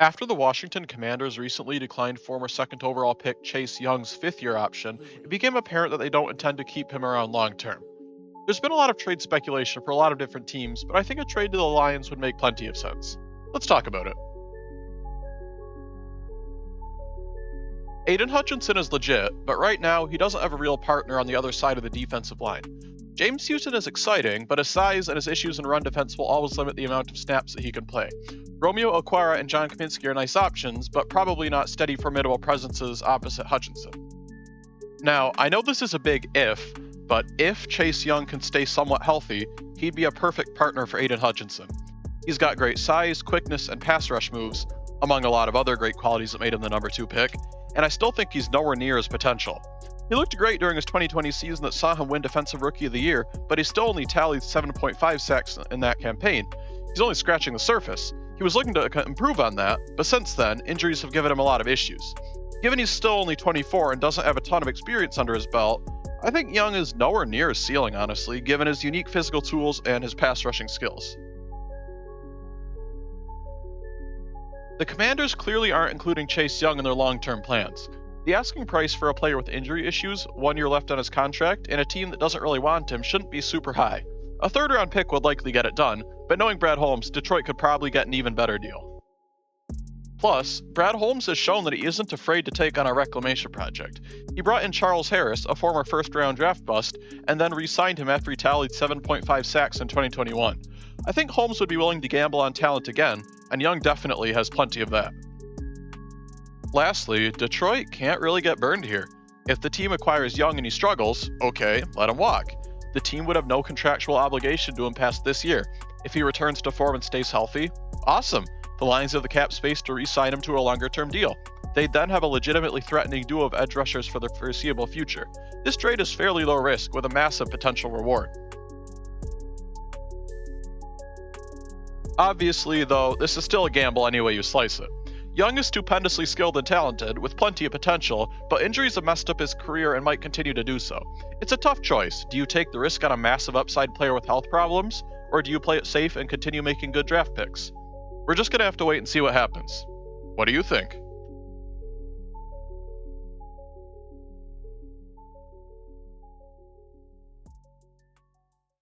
After the Washington Commanders recently declined former second overall pick Chase Young's fifth-year option, it became apparent that they don't intend to keep him around long term. There's been a lot of trade speculation for a lot of different teams, but I think a trade to the Lions would make plenty of sense. Let's talk about it. Aidan Hutchinson is legit, but right now he doesn't have a real partner on the other side of the defensive line. James Houston is exciting, but his size and his issues in run defense will always limit the amount of snaps that he can play. Romeo Okwara and John Kaminsky are nice options, but probably not steady, formidable presences opposite Hutchinson. Now, I know this is a big if, but if Chase Young can stay somewhat healthy, he'd be a perfect partner for Aidan Hutchinson. He's got great size, quickness, and pass rush moves, among a lot of other great qualities that made him the number 2 pick, and I still think he's nowhere near his potential. He looked great during his 2020 season that saw him win Defensive Rookie of the Year, but he still only tallied 7.5 sacks in that campaign. He's only scratching the surface. He was looking to improve on that, but since then, injuries have given him a lot of issues. Given he's still only 24 and doesn't have a ton of experience under his belt, I think Young is nowhere near his ceiling, honestly, given his unique physical tools and his pass rushing skills. The Commanders clearly aren't including Chase Young in their long-term plans. The asking price for a player with injury issues, 1 year left on his contract, and a team that doesn't really want him shouldn't be super high. A third-round pick would likely get it done, but knowing Brad Holmes, Detroit could probably get an even better deal. Plus, Brad Holmes has shown that he isn't afraid to take on a reclamation project. He brought in Charles Harris, a former first-round draft bust, and then re-signed him after he tallied 7.5 sacks in 2021. I think Holmes would be willing to gamble on talent again, and Young definitely has plenty of that. Lastly, Detroit can't really get burned here. If the team acquires Young and he struggles, okay, let him walk. The team would have no contractual obligation to him past this year. If he returns to form and stays healthy, awesome. The Lions have the cap space to re-sign him to a longer-term deal. They'd then have a legitimately threatening duo of edge rushers for the foreseeable future. This trade is fairly low risk with a massive potential reward. Obviously, though, this is still a gamble any way you slice it. Young is stupendously skilled and talented, with plenty of potential, but injuries have messed up his career and might continue to do so. It's a tough choice. Do you take the risk on a massive upside player with health problems, or do you play it safe and continue making good draft picks? We're just going to have to wait and see what happens. What do you think?